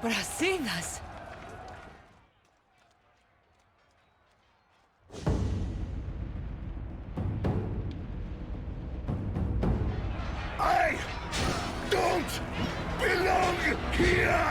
Brasidas! I don't belong here!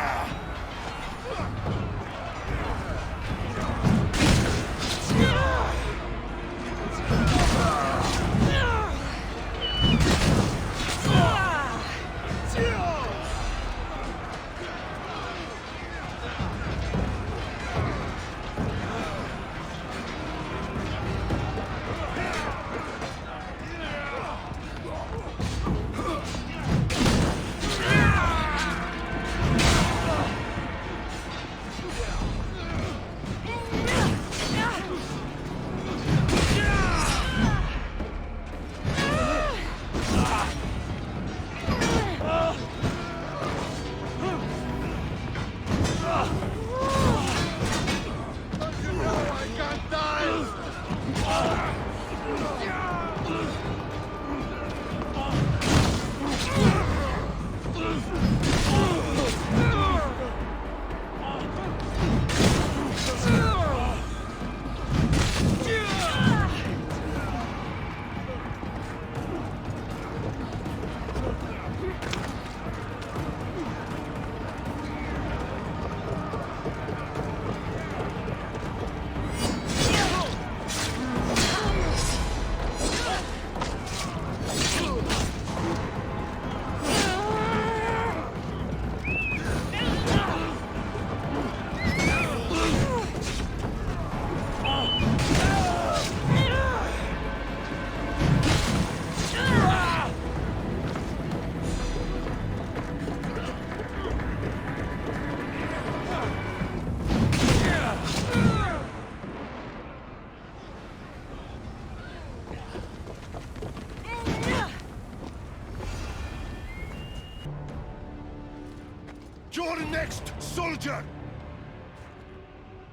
You're next, soldier!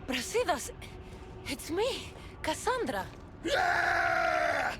Brasidas! It's me, Cassandra! Yeah!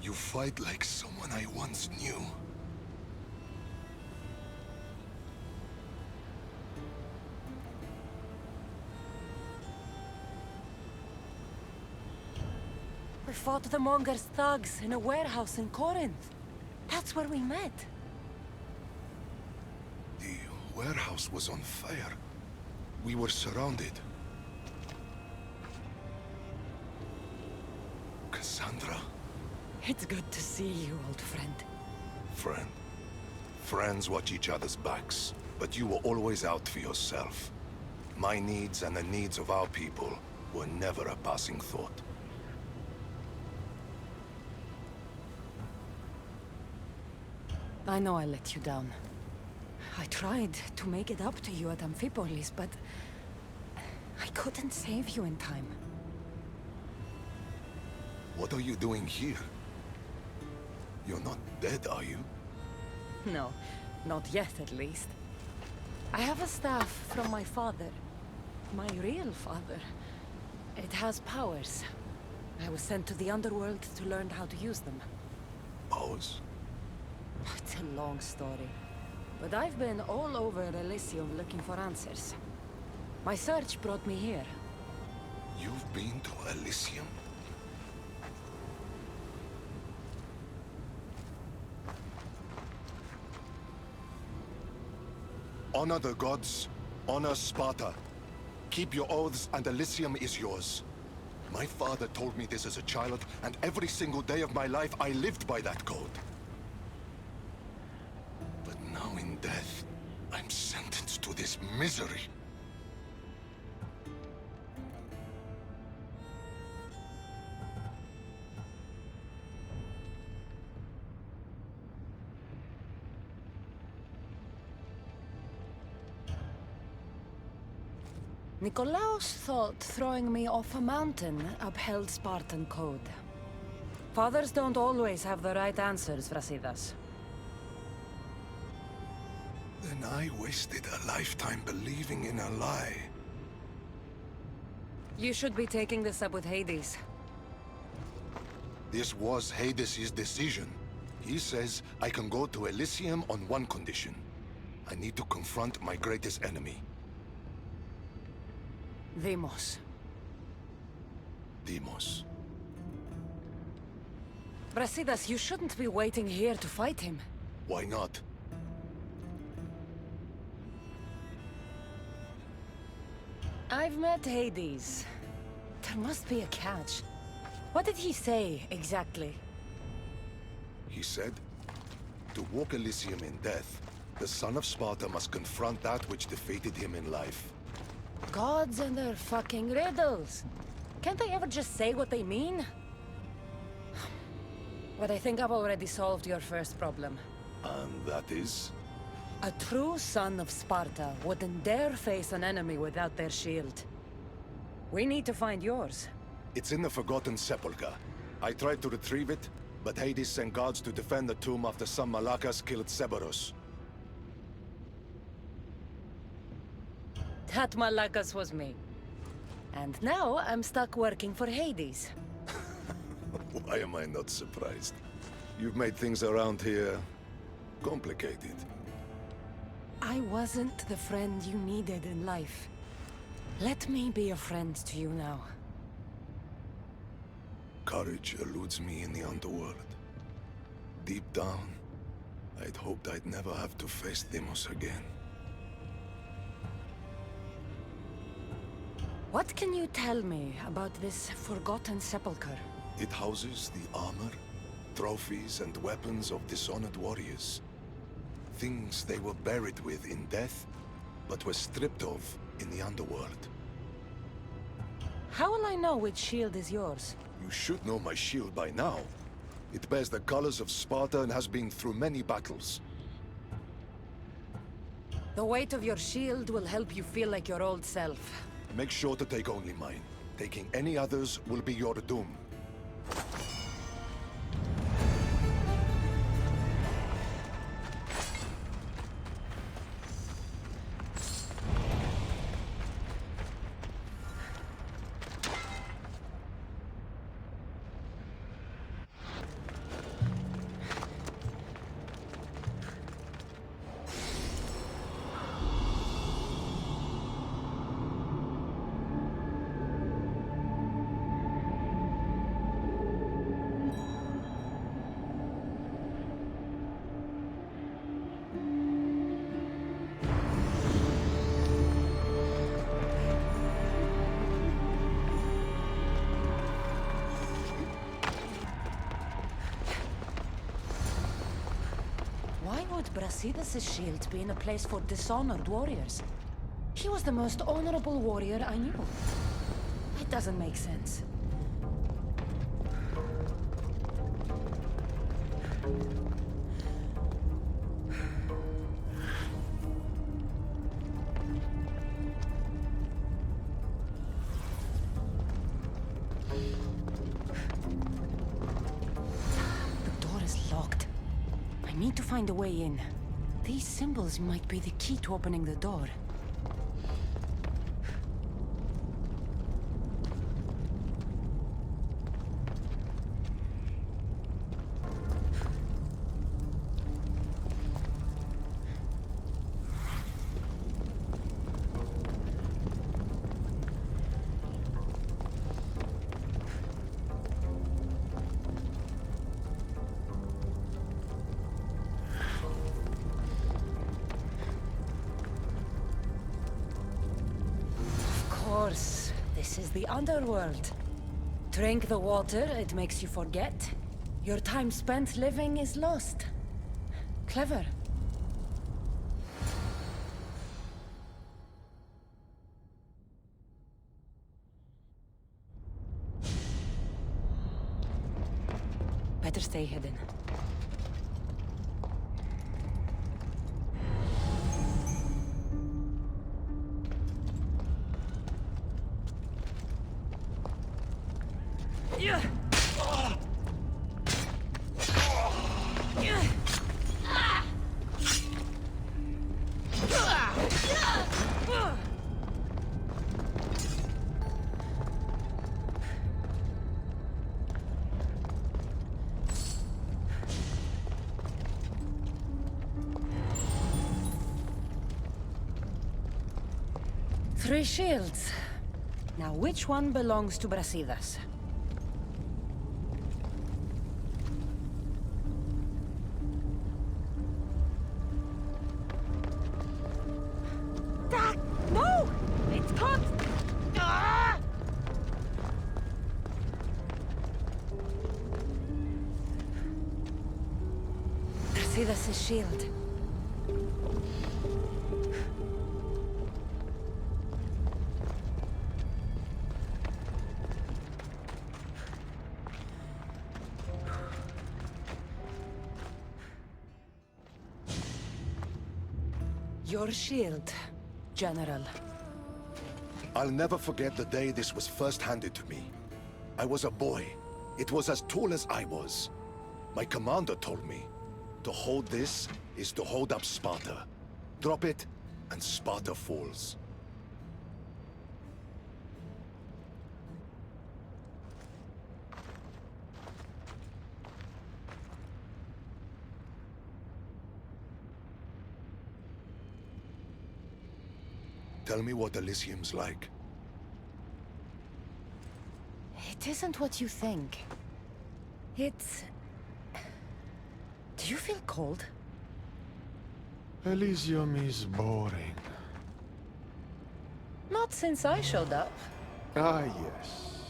You fight like someone I once knew. We fought the Monger's thugs in a warehouse in Corinth. That's where we met. The warehouse was on fire. We were surrounded. Cassandra? It's good to see you, old friend. Friend. Friends watch each other's backs, but you were always out for yourself. My needs and the needs of our people were never a passing thought. I know I let you down. I tried to make it up to you at Amphipolis, but I couldn't save you in time. What are you doing here? You're not dead, are you? No, not yet at least. I have a staff from my father. My real father. It has powers. I was sent to the underworld to learn how to use them. Powers? It's a long story. But I've been all over Elysium looking for answers. My search brought me here. You've been to Elysium? Honor the gods. Honor Sparta. Keep your oaths and Elysium is yours. My father told me this as a child, and every single day of my life I lived by that code. But now in death, I'm sentenced to this misery. Nicolaus thought throwing me off a mountain upheld Spartan code. Fathers don't always have the right answers, Brasidas. Then I wasted a lifetime believing in a lie. You should be taking this up with Hades. This was Hades' decision. He says I can go to Elysium on one condition. I need to confront my greatest enemy. Deimos. Deimos. Brasidas, you shouldn't be waiting here to fight him. Why not? I've met Hades. There must be a catch. What did he say, exactly? He said, to walk Elysium in death, the son of Sparta must confront that which defeated him in life. Gods and their fucking riddles. Can't they ever just say what they mean? But I think I've already solved your first problem. And that is? A true son of Sparta wouldn't dare face an enemy without their shield. We need to find yours. It's in the Forgotten Sepulchre. I tried to retrieve it, but Hades sent guards to defend the tomb after some Malakas killed Cerberus. That Malakas was me. And now I'm stuck working for Hades. Why am I not surprised? You've made things around here complicated. I wasn't the friend you needed in life. Let me be a friend to you now. Courage eludes me in the underworld. Deep down, I'd hoped I'd never have to face Deimos again. What can you tell me about this Forgotten Sepulchre? It houses the armor, trophies, and weapons of dishonored warriors. Things they were buried with in death, but were stripped of in the underworld. How will I know which shield is yours? You should know my shield by now. It bears the colors of Sparta and has been through many battles. The weight of your shield will help you feel like your old self. Make sure to take only mine. Taking any others will be your doom. Why would Brasidas' shield be in a place for dishonored warriors? He was the most honorable warrior I knew. It doesn't make sense. The door is locked. I need to find a way in. These symbols might be the key to opening the door. Of course, this is the underworld. Drink the water, it makes you forget. Your time spent living is lost. Clever. Better stay hidden. Three shields. Now, which one belongs to Brasidas? No! It's caught! Ah! Brasidas' shield. Your shield, General. I'll never forget the day this was first handed to me. I was a boy. It was as tall as I was. My commander told me, to hold this is to hold up Sparta. Drop it, and Sparta falls. Tell me what Elysium's like. It isn't what you think. It's... Do you feel cold? Elysium is boring. Not since I showed up. Ah, yes.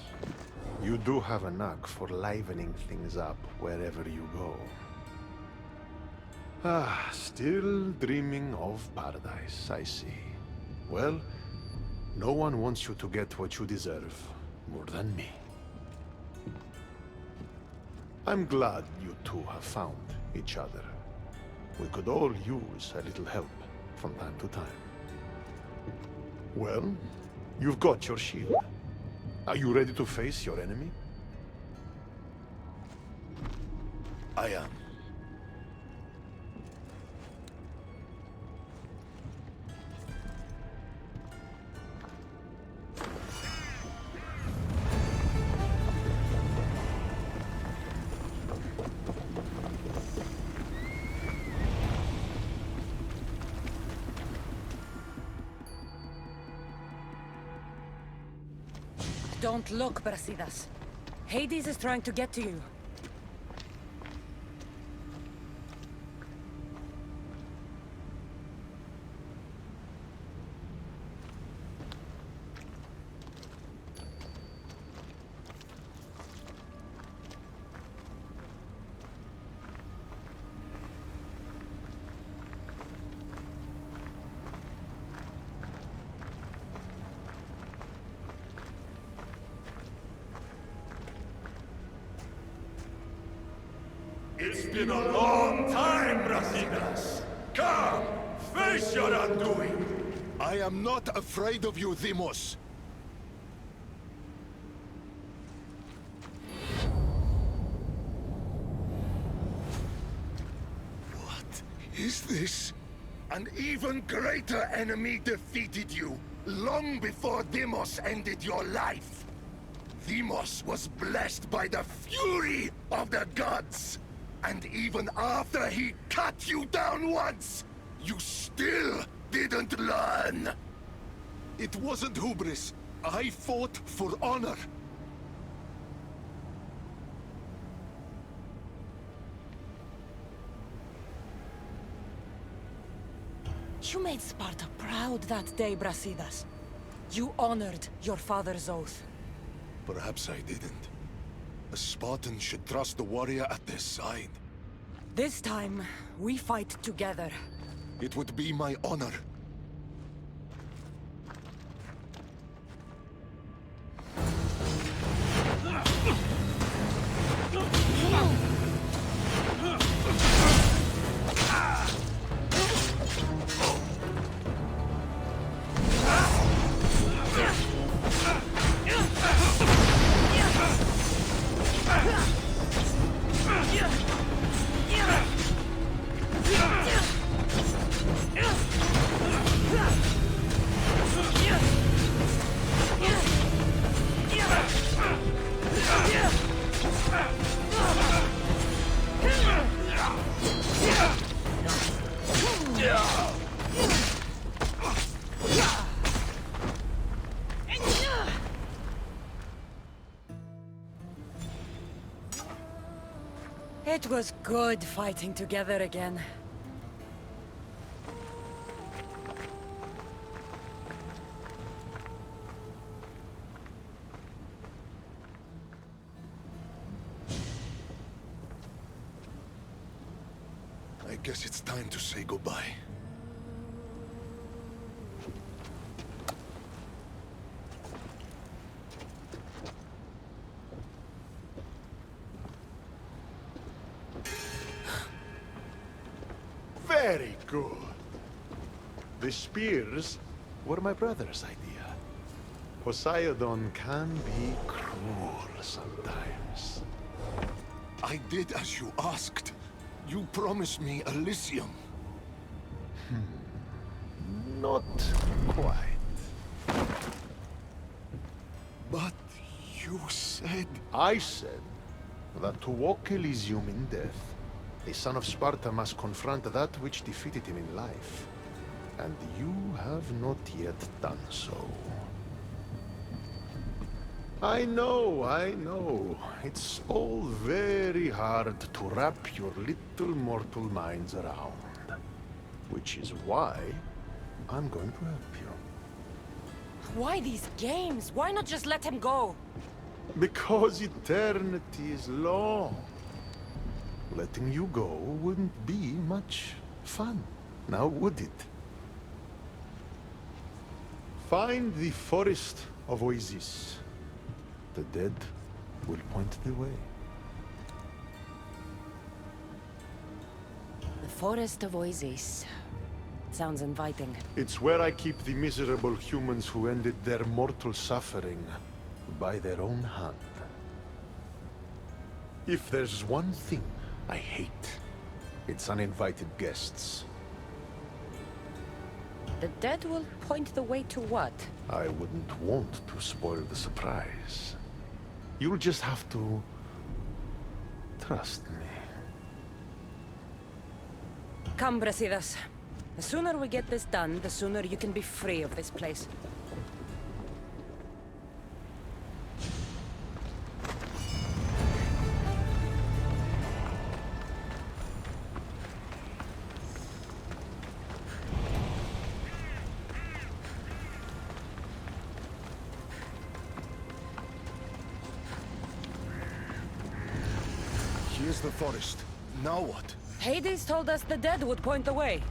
You do have a knack for livening things up wherever you go. Ah, still dreaming of paradise, I see. Well, no one wants you to get what you deserve more than me. I'm glad you two have found each other. We could all use a little help from time to time. Well, you've got your shield. Are you ready to face your enemy? I am. Don't look, Brasidas. Hades is trying to get to you. It's been a long time, Brasidas. Come, face your undoing. I am not afraid of you, Deimos. What is this? An even greater enemy defeated you, long before Deimos ended your life. Deimos was blessed by the fury of the gods. And even after he cut you down once, you still didn't learn. It wasn't hubris. I fought for honor. You made Sparta proud that day, Brasidas. You honored your father's oath. Perhaps I didn't. A Spartan should trust the warrior at their side. This time, we fight together. It would be my honor. It was good fighting together again. I guess it's time to say goodbye. Very good. The spears were my brother's idea. Poseidon can be cruel sometimes. I did as you asked. You promised me Elysium. Not quite. But you said... I said that to walk Elysium in death, a son of Sparta must confront that which defeated him in life. And you have not yet done so. I know. It's all very hard to wrap your little mortal minds around. Which is why I'm going to help you. Why these games? Why not just let him go? Because eternity is long. Letting you go wouldn't be much fun, now would it? Find the forest of Oasis. The dead will point the way. The Forest of Oasis. Sounds inviting. It's where I keep the miserable humans who ended their mortal suffering by their own hand. If there's one thing I hate, it's uninvited guests. The dead will point the way to what? I wouldn't want to spoil the surprise. You'll just have to trust me. Come, Brasidas. The sooner we get this done, the sooner you can be free of this place. Here's the forest. Now what? Hades told us the dead would point the way.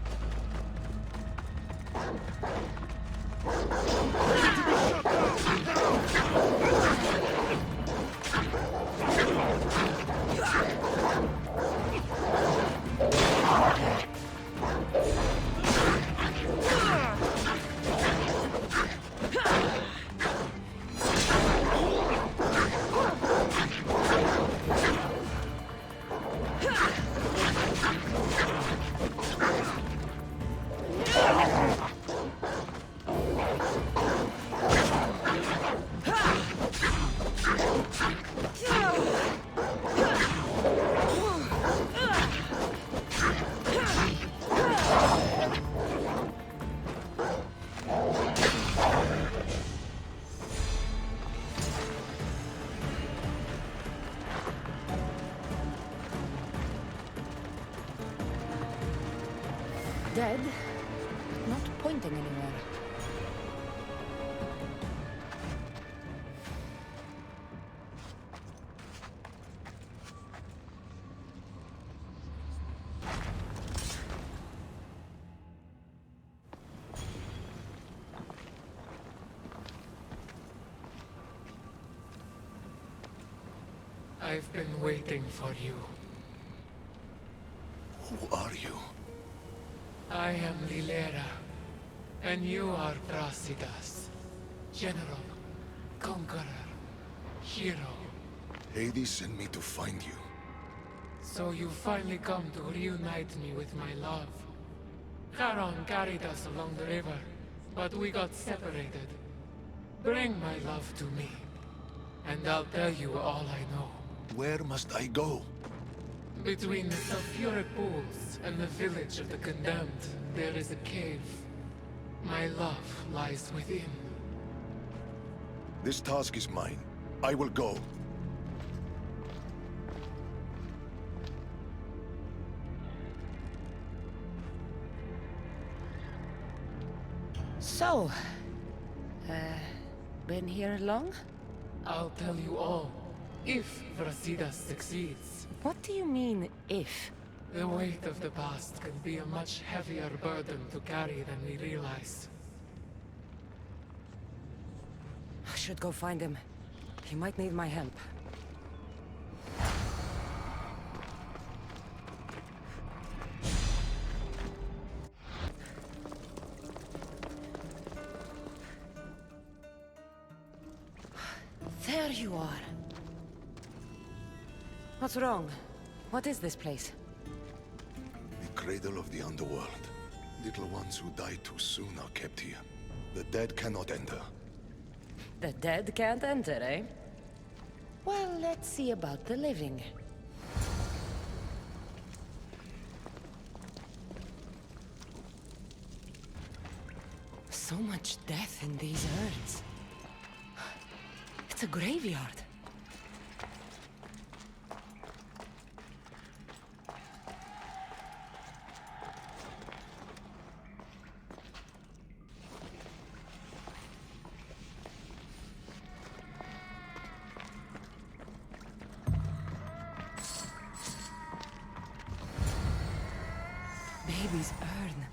Dead, but not pointing anywhere. I've been waiting for you. Who are you? I am Lilera, and you are Brasidas. General, conqueror, hero. Hades sent me to find you. So you finally come to reunite me with my love. Charon carried us along the river, but we got separated. Bring my love to me, and I'll tell you all I know. Where must I go? Between the sulfuric pools and the village of the condemned, there is a cave. My love lies within. This task is mine. I will go. So, been here long? I'll tell you all, if Brasidas succeeds. What do you mean, if? The weight of the past can be a much heavier burden to carry than we realize. I should go find him. He might need my help. There you are. What's wrong? What is this place? The cradle of the underworld. Little ones who die too soon are kept here. The dead cannot enter. The dead can't enter, eh? Well, let's see about the living. So much death in these urns. It's a graveyard. Baby's urn.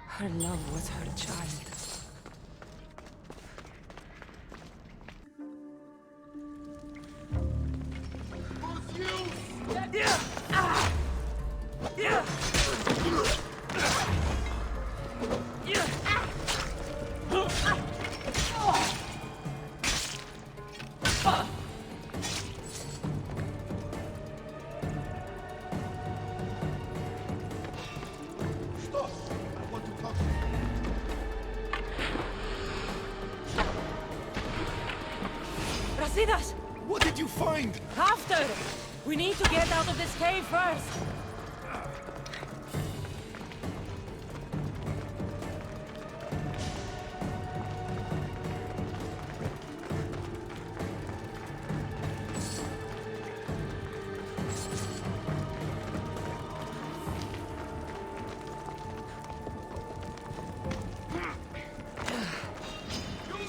Her love was her child. Brasidas! What did you find? After! We need to get out of this cave first!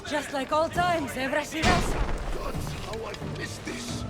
Just like old times, eh, Brasidas? Gods, how I missed this!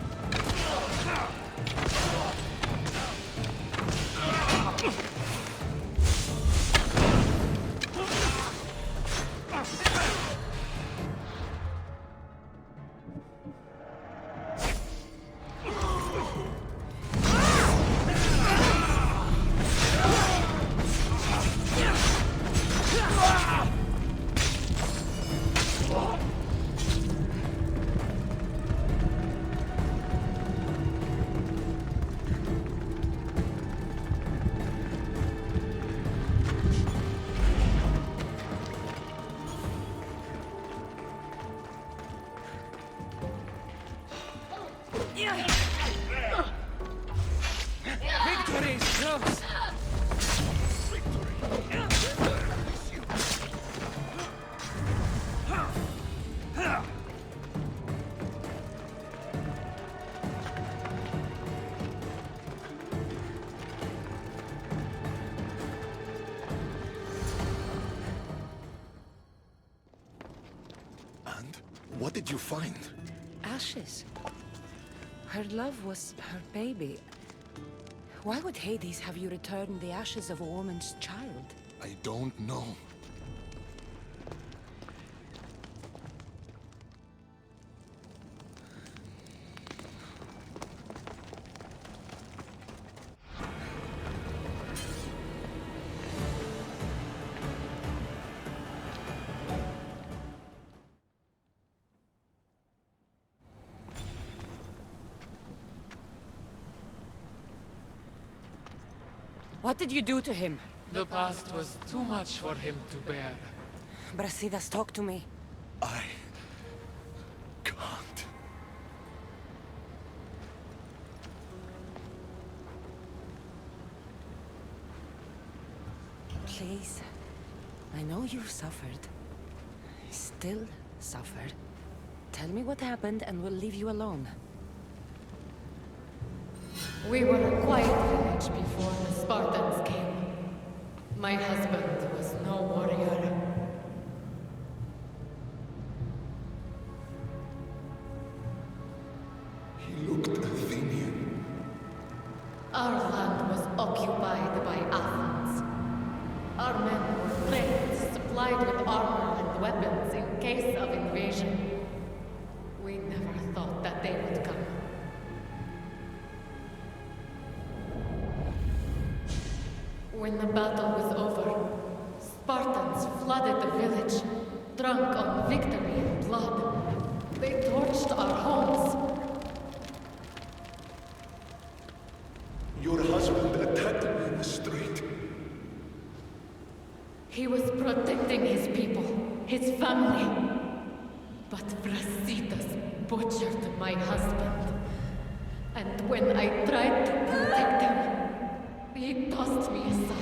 Victory is close! And what did you find? Ashes. Her love was her baby. Why would Hades have you return the ashes of a woman's child? I don't know. What did you do to him? The past was too much for him to bear. Brasidas, talk to me. I can't. please. I know you've suffered. Still suffer. Tell me what happened and we'll leave you alone. We were a quiet village before the Spartans came. My husband was no warrior. He looked Athenian. Our land was occupied by Athens. Our men were trained, supplied with armor and weapons in case of invasion. We never thought that they would come. When the battle was over, Spartans flooded the village, drunk on victory and blood. They torched our homes. Your husband attacked me in the street. He was protecting his people, his family. But Brasidas butchered my husband. And when I tried to protect him, he tossed me aside.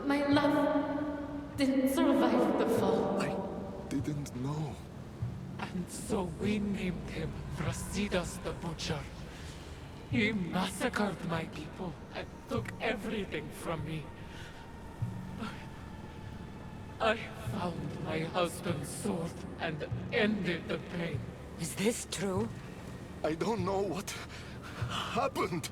My love didn't survive the fall. I didn't know. And so we named him Brasidas the Butcher. He massacred my people and took everything from me. I found my husband's sword and ended the pain. Is this true? I don't know what happened.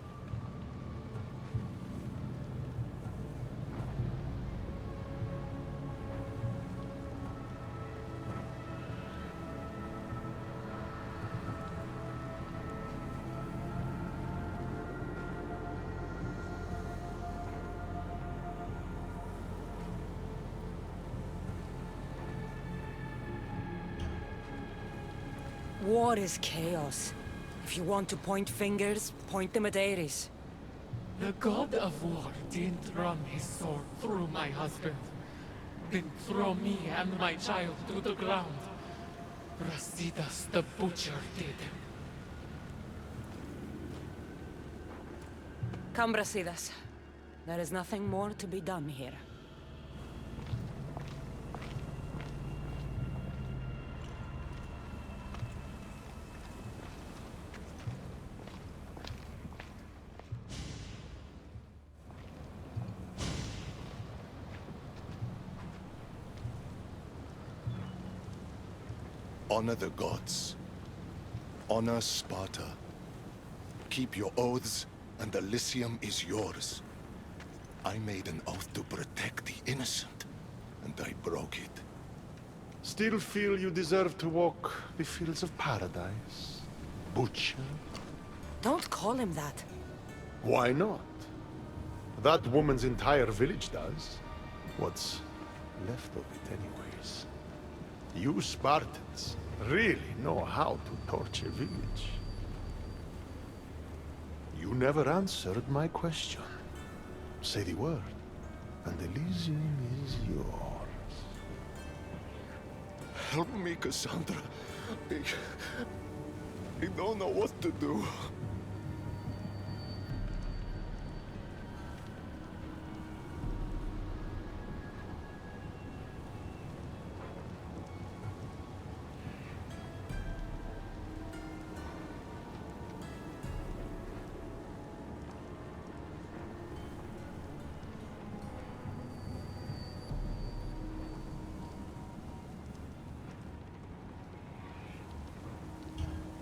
War is chaos. If you want to point fingers, point them at Ares. The god of war didn't run his sword through my husband. Didn't throw me and my child to the ground. Brasidas the Butcher did. Come, Brasidas. There is nothing more to be done here. Honor the gods. Honor Sparta. Keep your oaths, and Elysium is yours. I made an oath to protect the innocent, and I broke it. Still feel you deserve to walk the fields of paradise? Butcher? Don't call him that. Why not? That woman's entire village does. What's left of it anyways. You Spartans really know how to torture a village. You never answered my question. Say the word, and Elysium is yours. Help me, Cassandra. I don't know what to do.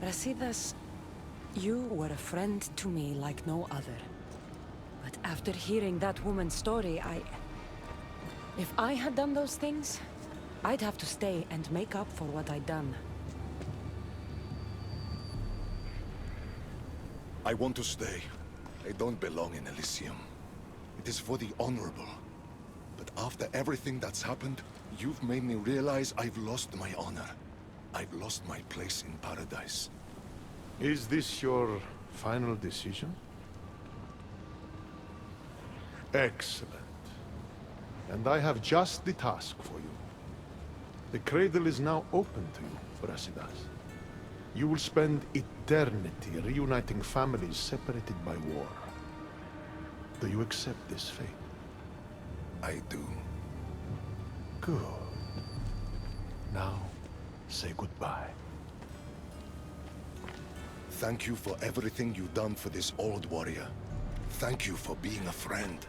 Brasidas, you were a friend to me like no other. But after hearing that woman's story, if I had done those things, I'd have to stay and make up for what I'd done. I want to stay. I don't belong in Elysium. It is for the honorable. But after everything that's happened, you've made me realize I've lost my honor. I've lost my place in paradise. Is this your final decision? Excellent. And I have just the task for you. The cradle is now open to you, Brasidas. You will spend eternity reuniting families separated by war. Do you accept this fate? I do. Good. Now, say goodbye. Thank you for everything you've done for this old warrior. Thank you for being a friend.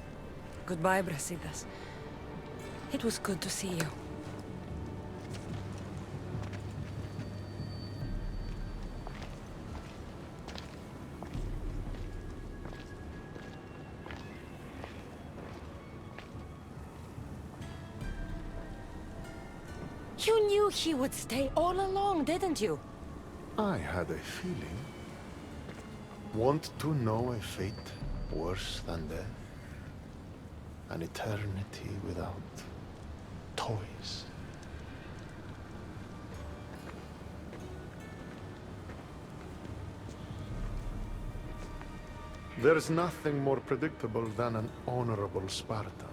Goodbye, Brasidas. It was good to see you. You knew he would stay all along, didn't you? I had a feeling. Want to know a fate worse than death? An eternity without toys. There's nothing more predictable than an honorable Spartan.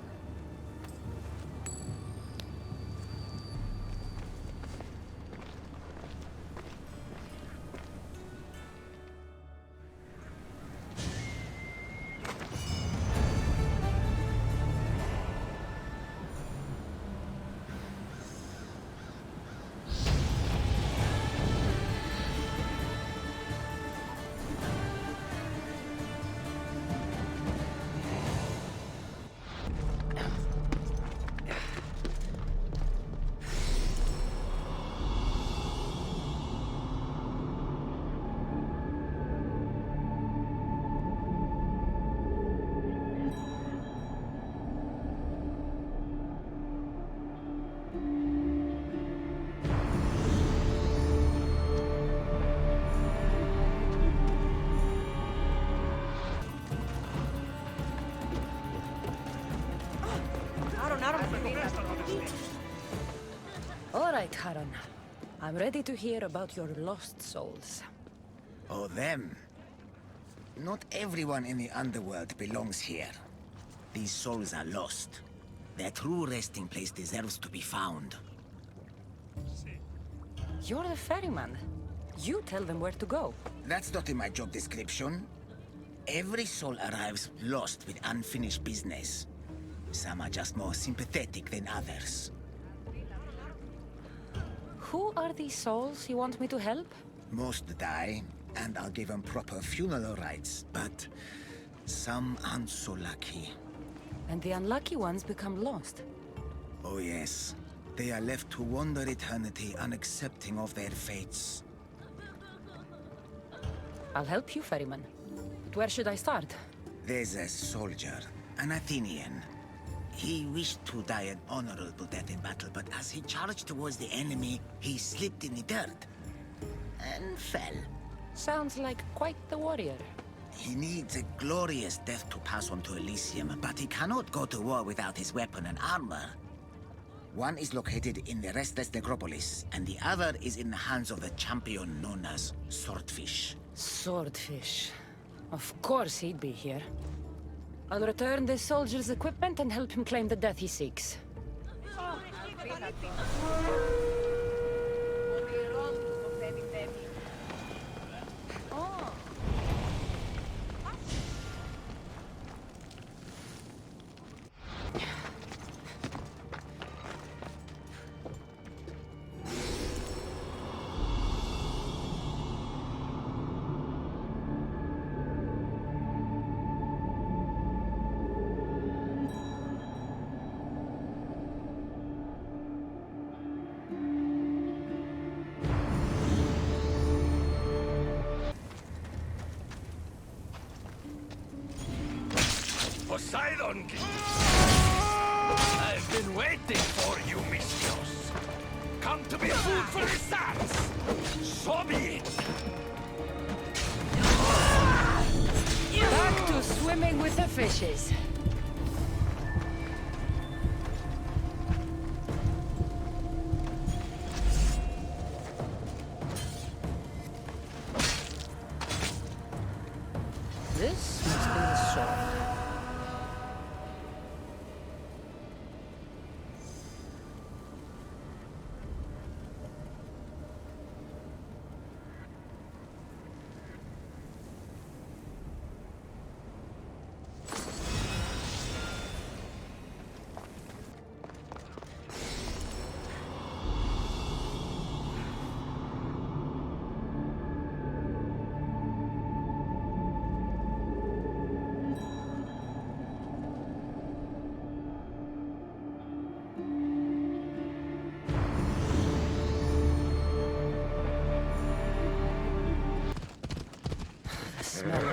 All right, Haran. I'm ready to hear about your lost souls. Oh, them. Not everyone in the underworld belongs here. These souls are lost. Their true resting place deserves to be found. You're the ferryman. You tell them where to go. That's not in my job description. Every soul arrives lost with unfinished business. Some are just more sympathetic than others. Who are these souls you want me to help? Most die, and I'll give them proper funeral rites, but some aren't so lucky. And the unlucky ones become lost. Oh yes, they are left to wander eternity unaccepting of their fates. I'll help you, ferryman. But where should I start? There's a soldier, an Athenian. He wished to die an honorable death in battle, but as he charged towards the enemy, he slipped in the dirt and fell. Sounds like quite the warrior. He needs a glorious death to pass on to Elysium, but he cannot go to war without his weapon and armor. One is located in the Restless Necropolis, and the other is in the hands of the champion known as Swordfish. Swordfish. Of course he'd be here. I'll return this soldier's equipment and help him claim the death he seeks. Poseidon! I've been waiting for you, Misthios. Come to be food for the stars! So be it! Back to swimming with the fishes. This must be the sword.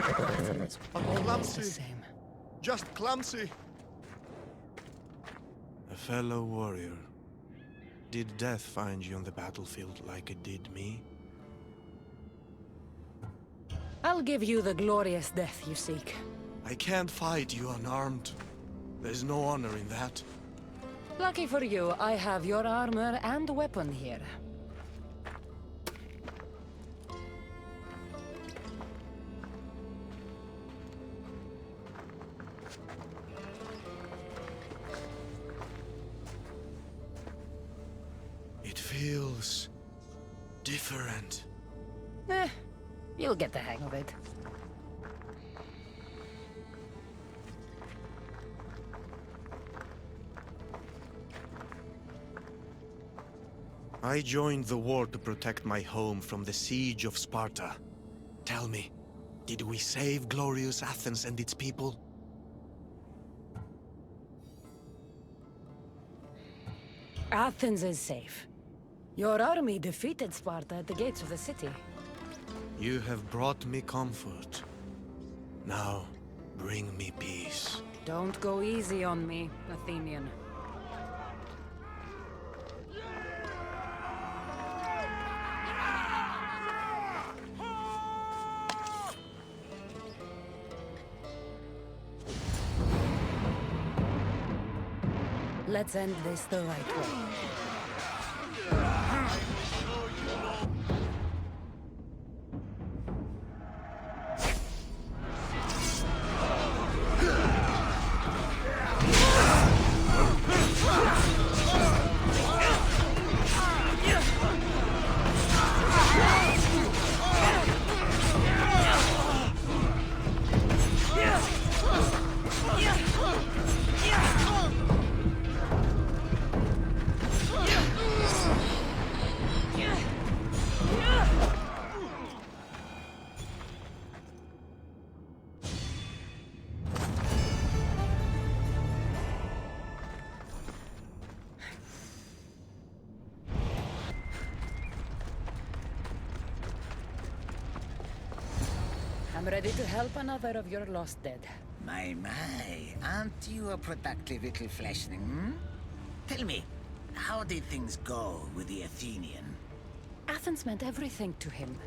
Athens, I'm always the clumsy. same. Just clumsy. A fellow warrior. Did death find you on the battlefield like it did me? I'll give you the glorious death you seek. I can't fight you unarmed. There's no honor in that. Lucky for you, I have your armor and weapon here. It feels different. You'll get the hang of it. I joined the war to protect my home from the siege of Sparta. Tell me, did we save glorious Athens and its people? Athens is safe. Your army defeated Sparta at the gates of the city. You have brought me comfort. Now, bring me peace. Don't go easy on me, Athenian. Let's end this the right way. I'm ready to help another of your lost dead. My, aren't you a productive little fleshling, hmm? Tell me, how did things go with the Athenian? Athens meant everything to him.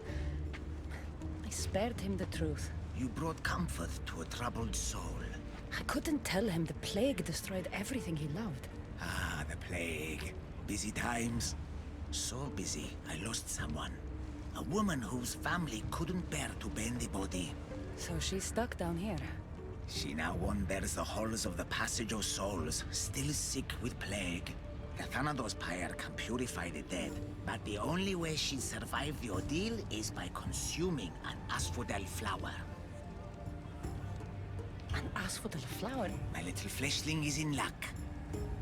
I spared him the truth. You brought comfort to a troubled soul. I couldn't tell him the plague destroyed everything he loved. Ah, the plague. Busy times. So busy, I lost someone. A woman whose family couldn't bear to bury the body. So she's stuck down here. She now wanders the halls of the Passage of Souls, still sick with plague. The Thanatos pyre can purify the dead, but the only way she'd survive the ordeal is by consuming an asphodel flower. An asphodel flower? My little fleshling is in luck.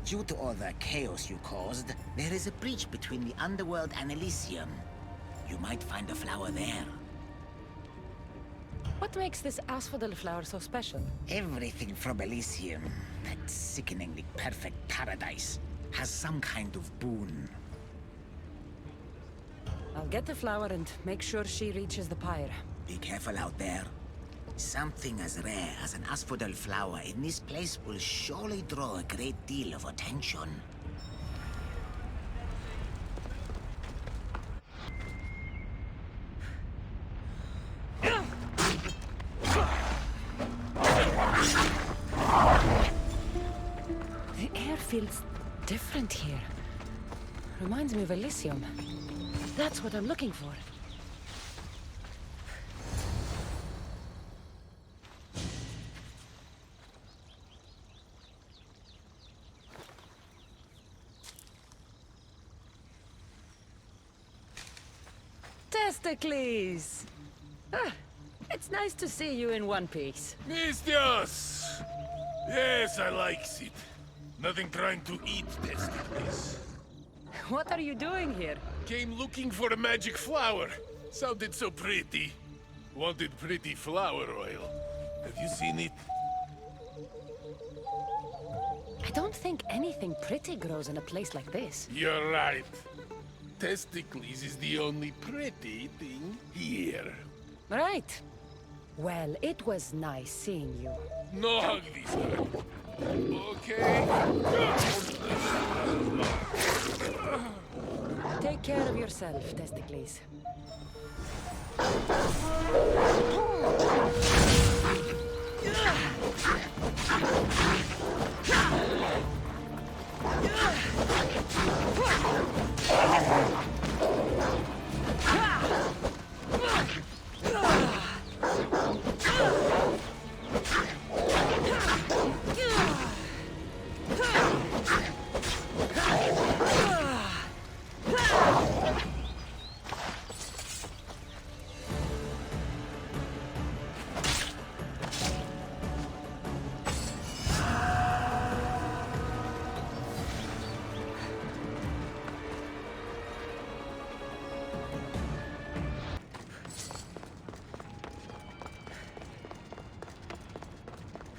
Due to all the chaos you caused, there is a breach between the underworld and Elysium. You might find a flower there. What makes this asphodel flower so special? Everything from Elysium, that sickeningly perfect paradise, has some kind of boon. I'll get the flower and make sure she reaches the pyre. Be careful out there. Something as rare as an asphodel flower in this place will surely draw a great deal of attention. The air feels different here. Reminds me of Elysium. That's what I'm looking for. Testicles! Ah, it's nice to see you in one piece. Mistios! Yes, I likes it. Nothing trying to eat testicles. What are you doing here? Came looking for a magic flower. Sounded so pretty. Wanted pretty flower oil. Have you seen it? I don't think anything pretty grows in a place like this. You're right. Testicles is the only pretty thing here. Right. Well, it was nice seeing you. No hug this time. Okay? Take care of yourself, Testicles.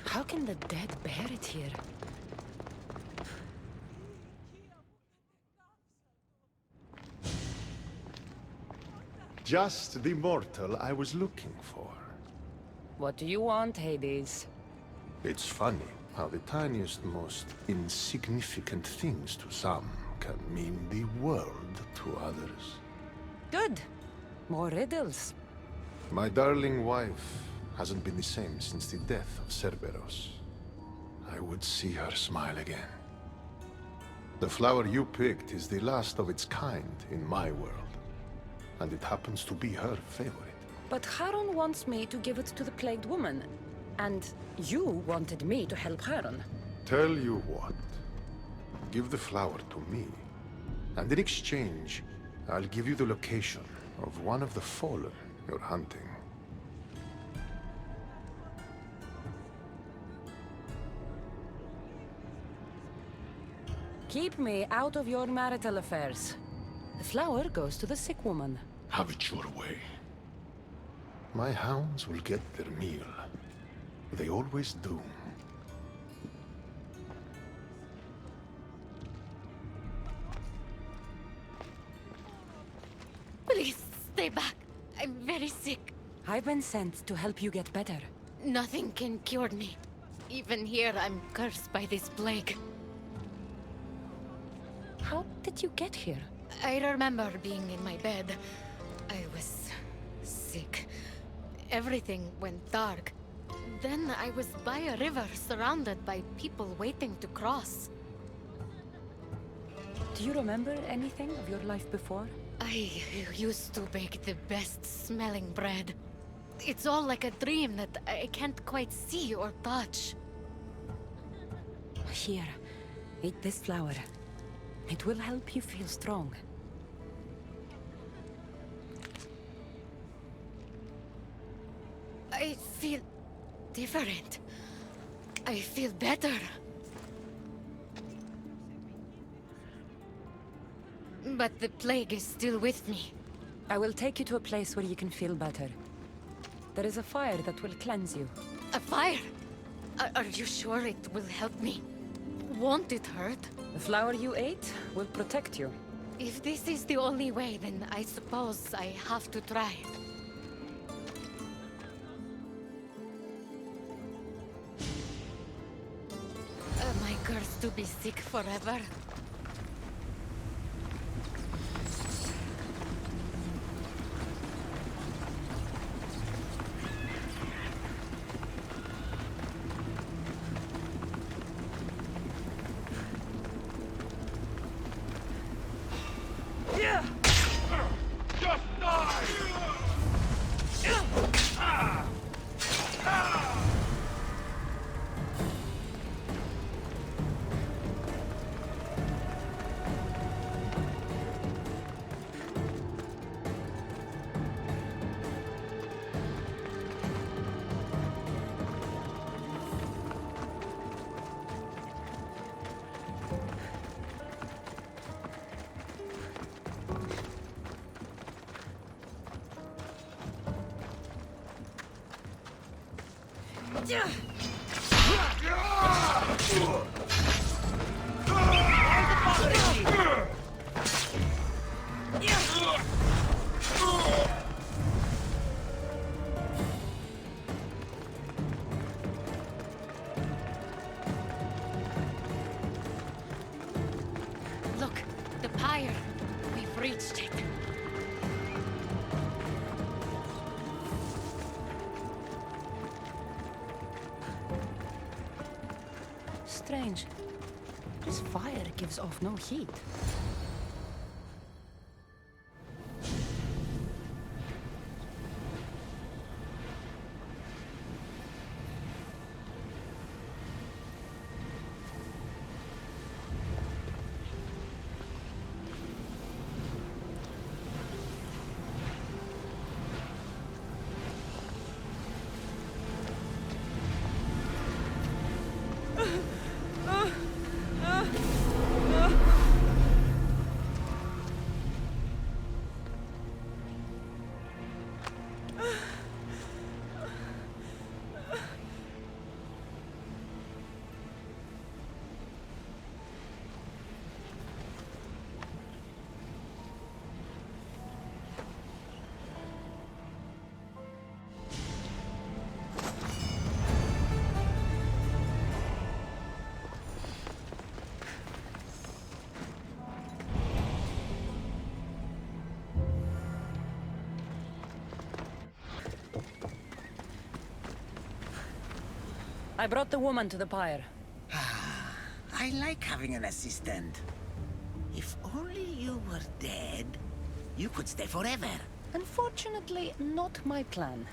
How can the dead bear it here? Just the mortal I was looking for. What do you want, Hades? It's funny how the tiniest, most insignificant things to some can mean the world to others. Good. More riddles. My darling wife hasn't been the same since the death of Cerberus. I would see her smile again. The flower you picked is the last of its kind in my world, and it happens to be her favorite. But Charon wants me to give it to the plagued woman. And you wanted me to help Charon. Tell you what, give the flower to me, and in exchange, I'll give you the location of one of the fallen you're hunting. Keep me out of your marital affairs. The flower goes to the sick woman. Have it your way. My hounds will get their meal. They always do. Please, stay back. I'm very sick. I've been sent to help you get better. Nothing can cure me. Even here, I'm cursed by this plague. How did you get here? I remember being in my bed. I was sick. Everything went dark. Then I was by a river surrounded by people waiting to cross. Do you remember anything of your life before? I used to bake the best smelling bread. It's all like a dream that I can't quite see or touch. Here, eat this flower. It will help you feel strong. I feel different. I feel better. But the plague is still with me. I will take you to a place where you can feel better. There is a fire that will cleanse you. A fire? Are you sure it will help me? Won't it hurt? The flower you ate will protect you. If this is the only way, then I suppose I have to try. Am I cursed to be sick forever? strange. This fire gives off no heat. I brought the woman to the pyre. I like having an assistant. If only you were dead, you could stay forever. Unfortunately, not my plan.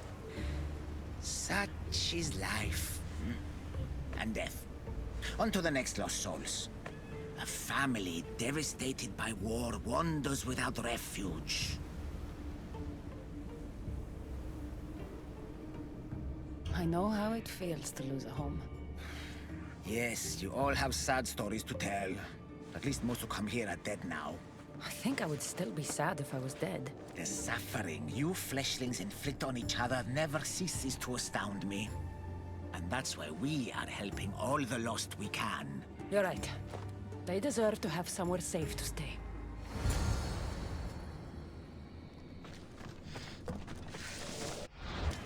Such is life. And death. On to the next lost souls. A family devastated by war wanders without refuge. I know how it feels to lose a home. Yes, you all have sad stories to tell. At least most who come here are dead now. I think I would still be sad if I was dead. The suffering you fleshlings inflict on each other never ceases to astound me. And that's why we are helping all the lost we can. You're right. They deserve to have somewhere safe to stay.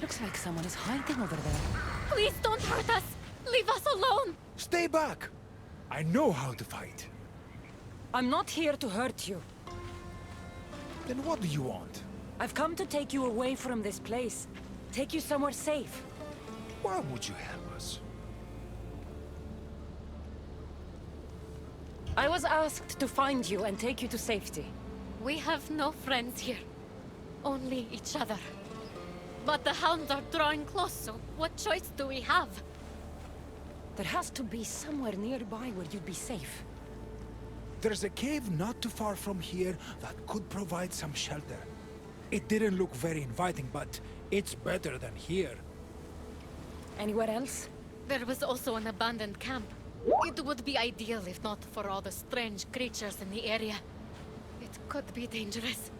Looks like someone is hiding over there. Please don't hurt us! Leave us alone! Stay back! I know how to fight. I'm not here to hurt you. Then what do you want? I've come to take you away from this place. Take you somewhere safe. Why would you help us? I was asked to find you and take you to safety. We have no friends here. Only each other. But the hounds are drawing close, so what choice do we have? There has to be somewhere nearby where you'd be safe. There's a cave not too far from here that could provide some shelter. It didn't look very inviting, but it's better than here. Anywhere else? There was also an abandoned camp. It would be ideal if not for all the strange creatures in the area. It could be dangerous.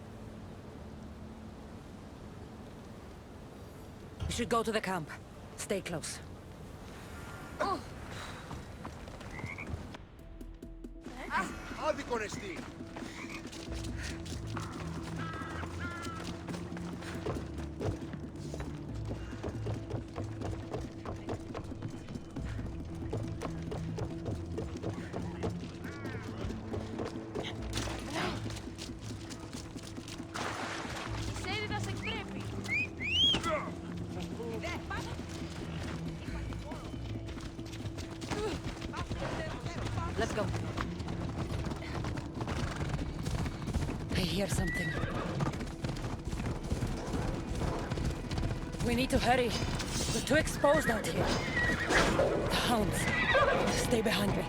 We should go to the camp. Stay close. Let's go. I hear something. We need to hurry. We're too exposed out here. The hounds. Stay behind me.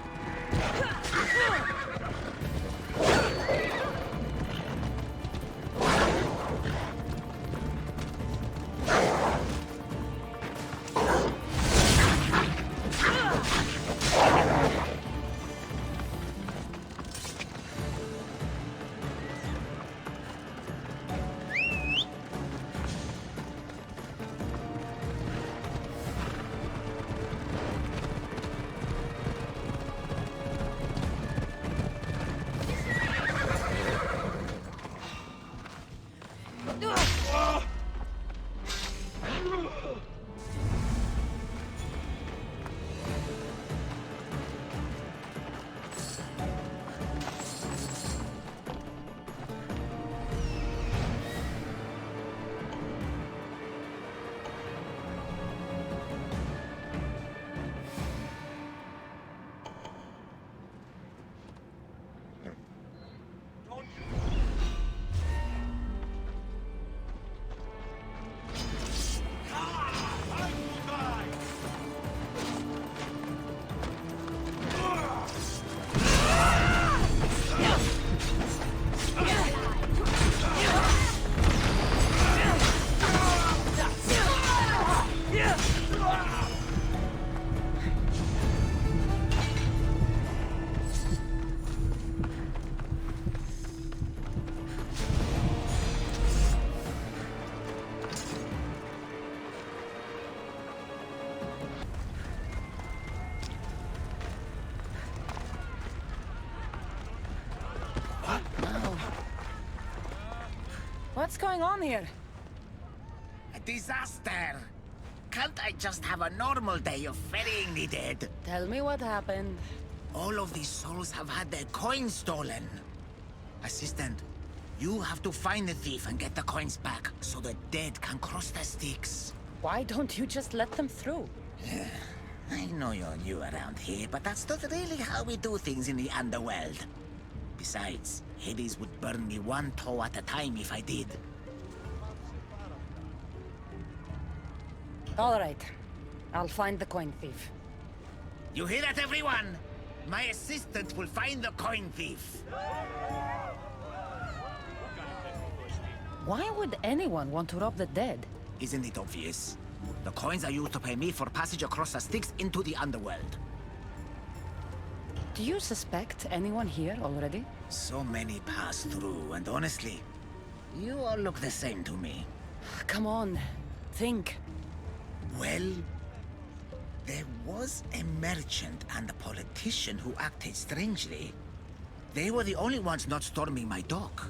What's going on here? A disaster! Can't I just have a normal day of ferrying the dead? Tell me what happened. All of these souls have had their coins stolen. Assistant, you have to find the thief and get the coins back, so the dead can cross the Styx. Why don't you just let them through? I know you're new around here, but that's not really how we do things in the underworld. Besides, Hades would burn me one toe at a time if I did. All right. I'll find the coin thief. You hear that, everyone? My assistant will find the coin thief. Why would anyone want to rob the dead? Isn't it obvious? The coins are used to pay me for passage across the Styx into the underworld. Do you suspect anyone here already? So many pass through, and honestly, you all look the same to me. Come on. Think. Well, there was a merchant and a politician who acted strangely. They were the only ones not storming my dock.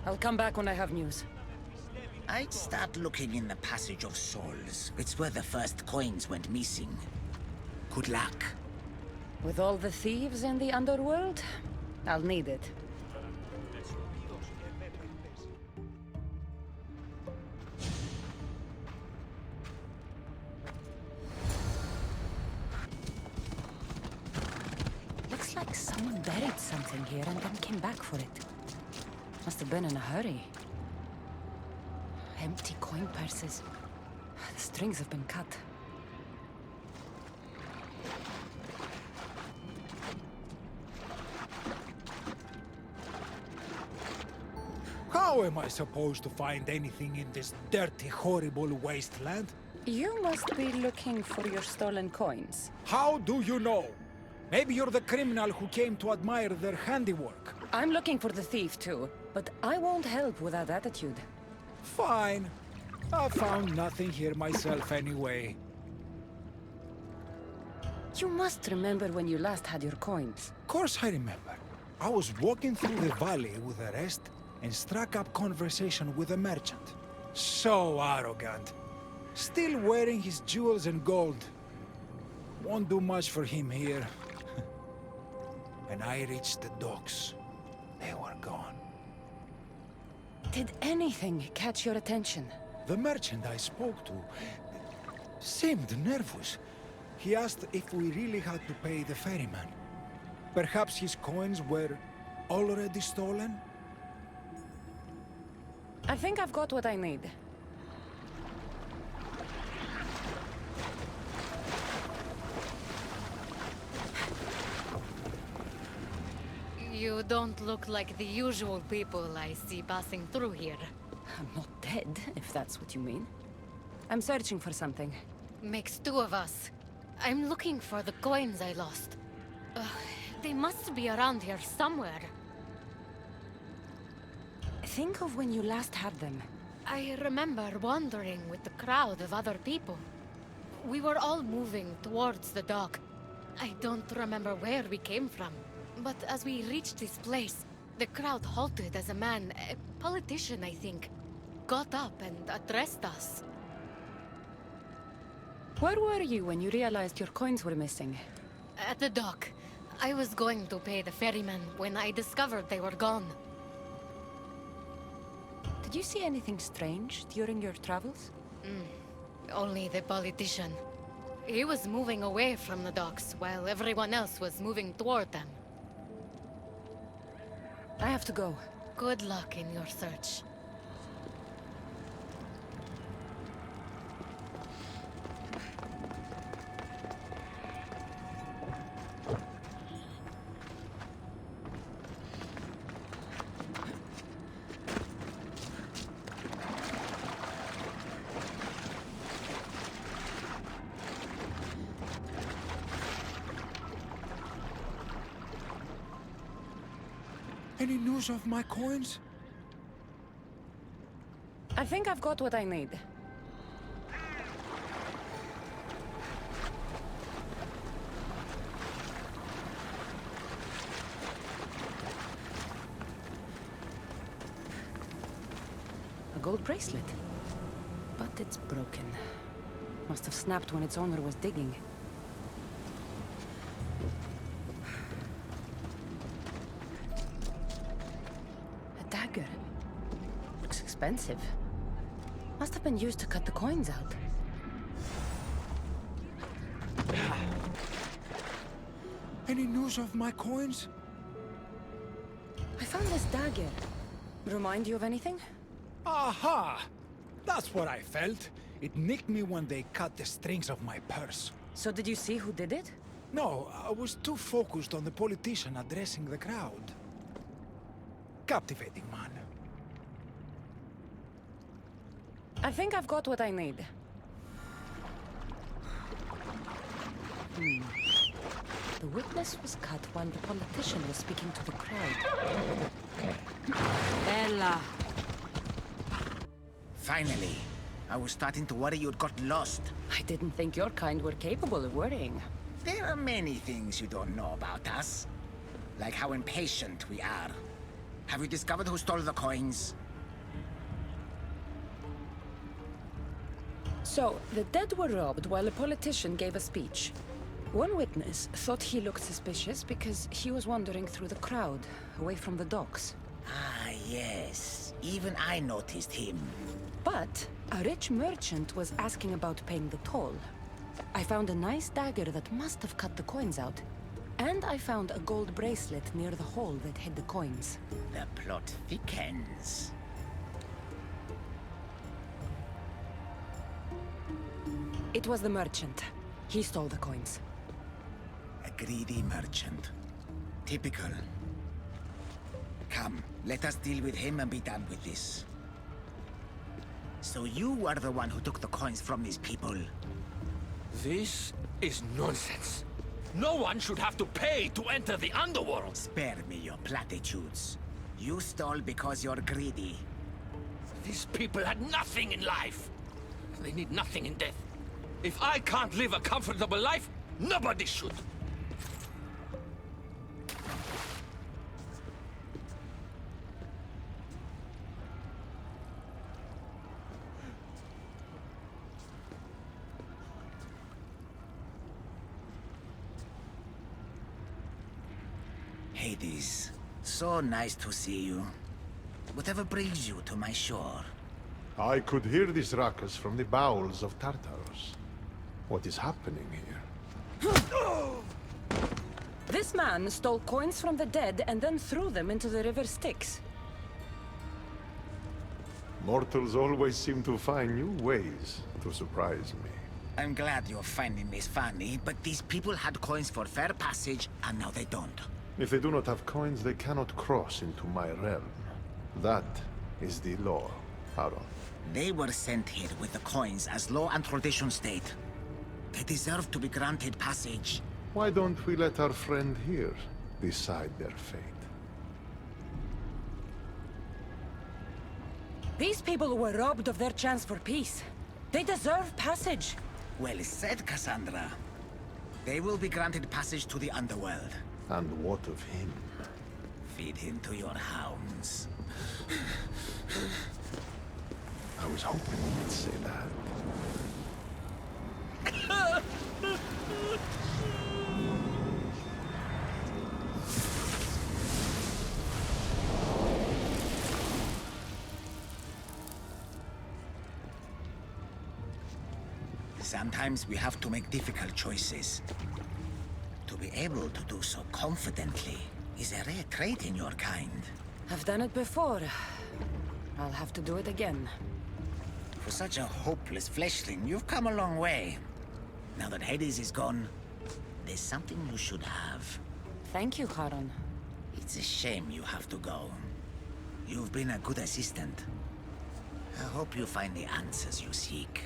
I'll come back when I have news. I'd start looking in the Passage of Souls. It's where the first coins went missing. Good luck. With all the thieves in the underworld, I'll need it. Looks like someone buried something here and then came back for it. Must have been in a hurry. Empty coin purses. The strings have been cut. How am I supposed to find anything in this dirty, horrible wasteland? You must be looking for your stolen coins. How do you know? Maybe you're the criminal who came to admire their handiwork. I'm looking for the thief too, but I won't help with that attitude. Fine. I found nothing here myself anyway. You must remember when you last had your coins. Of course I remember. I was walking through the valley with the rest and struck up conversation with a merchant. So arrogant. Still wearing his jewels and gold. Won't do much for him here. When I reached the docks, they were gone. Did anything catch your attention? The merchant I spoke to seemed nervous. He asked if we really had to pay the ferryman. Perhaps his coins were already stolen? I think I've got what I need. You don't look like the usual people I see passing through here. I'm not dead, if that's what you mean. I'm searching for something. Makes two of us. I'm looking for the coins I lost. They must be around here somewhere. Think of when you last had them. I remember wandering with the crowd of other people. We were all moving towards the dock. I don't remember where we came from. But as we reached this place, the crowd halted as a man, a politician I think, got up and addressed us. Where were you when you realized your coins were missing? At the dock. I was going to pay the ferryman when I discovered they were gone. Did you see anything strange during your travels? Only the politician. He was moving away from the docks while everyone else was moving toward them. I have to go. Good luck in your search. Any news of my coins? I think I've got what I need. bracelet. But it's broken. Must have snapped when its owner was digging. A dagger. Looks expensive. Must have been used to cut the coins out. Any news of my coins? I found this dagger. Remind you of anything? Aha! That's what I felt. It nicked me when they cut the strings of my purse. So did you see who did it? No, I was too focused on the politician addressing the crowd. Captivating man. I think I've got what I need. The witness was cut while the politician was speaking to the crowd. Bella! Finally. I was starting to worry you'd got lost. I didn't think your kind were capable of worrying. There are many things you don't know about us. Like how impatient we are. Have you discovered who stole the coins? So, the dead were robbed while a politician gave a speech. One witness thought he looked suspicious because he was wandering through the crowd, away from the docks. Ah, yes. Even I noticed him. But a rich merchant was asking about paying the toll. I found a nice dagger that must have cut the coins out. And I found a gold bracelet near the hole that hid the coins. The plot thickens. It was the merchant. He stole the coins. A greedy merchant. Typical. Come, let us deal with him and be done with this. So you are the one who took the coins from these people. This is nonsense. No one should have to pay to enter the underworld. Spare me your platitudes. You stole because you're greedy. These people had nothing in life. They need nothing in death. If I can't live a comfortable life, nobody should. Hades, so nice to see you. Whatever brings you to my shore? I could hear this ruckus from the bowels of Tartarus. What is happening here? This man stole coins from the dead and then threw them into the river Styx. Mortals always seem to find new ways to surprise me. I'm glad you're finding this funny, but these people had coins for fair passage, and now they don't. If they do not have coins, they cannot cross into my realm. That is the law, Aaron. They were sent here with the coins as law and tradition state. They deserve to be granted passage. Why don't we let our friend here decide their fate? These people were robbed of their chance for peace. They deserve passage. Well said, Cassandra. They will be granted passage to the underworld. And what of him? Feed him to your hounds. I was hoping you would say that. Sometimes we have to make difficult choices. To be able to do so confidently is a rare trait in your kind. I've done it before. I'll have to do it again. For such a hopeless fleshling, you've come a long way. Now that Hades is gone, there's something you should have. Thank you, Charon. It's a shame you have to go. You've been a good assistant. I hope you find the answers you seek.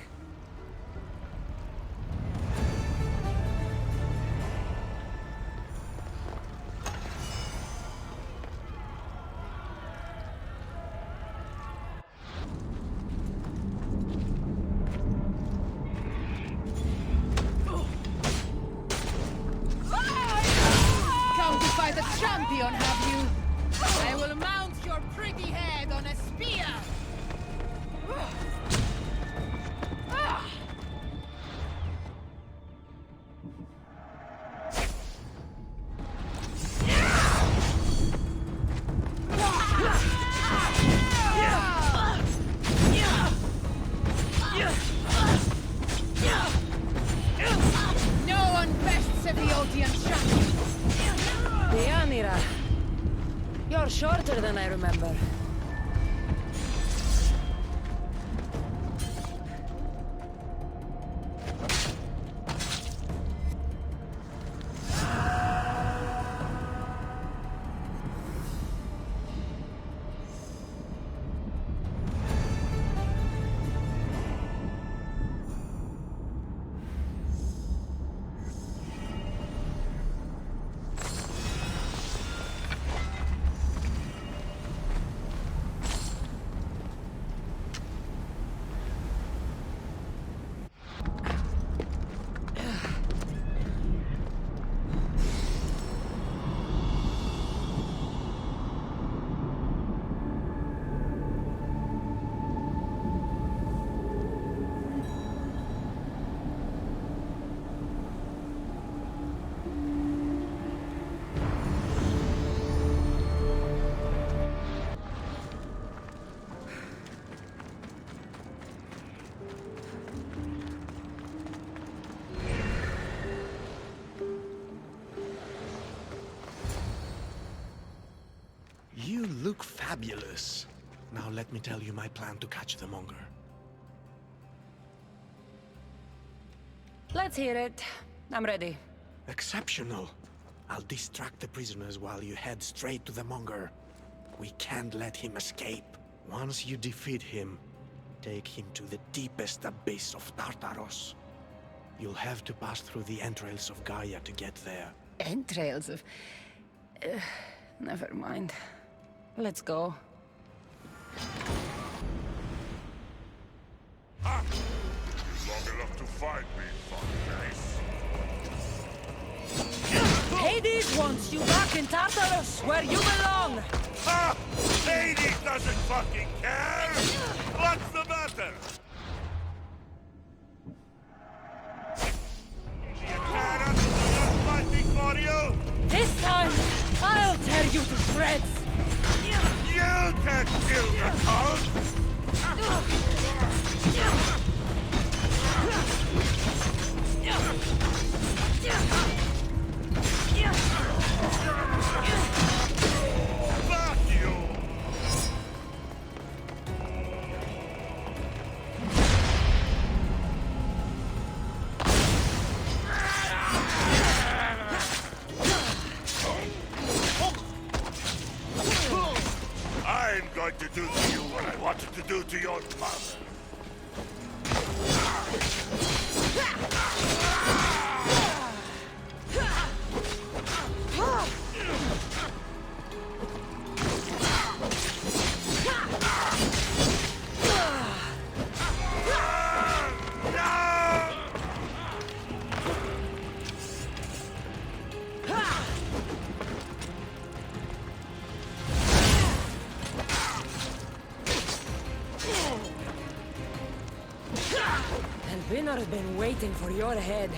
Come to fight a champion, have you? I will mount your pretty head on a spear! You're shorter than I remember. You look fabulous. Now let me tell you my plan to catch the monger. Let's hear it. I'm ready. Exceptional. I'll distract the prisoners while you head straight to the monger. We can't let him escape. Once you defeat him, take him to the deepest abyss of Tartaros. You'll have to pass through the entrails of Gaia to get there. Entrails of... never mind. Let's go. Ah! Long enough to find me, fuckface. Hades wants you back in Tartarus, where you belong! Ah! Hades doesn't fucking care! What's the matter? I'm fighting for you! This time, I'll tear you to shreds! You can kill the cult! Fuck you! I'm going to do to you what I wanted to do to your mother. Elvinar's been waiting for your head.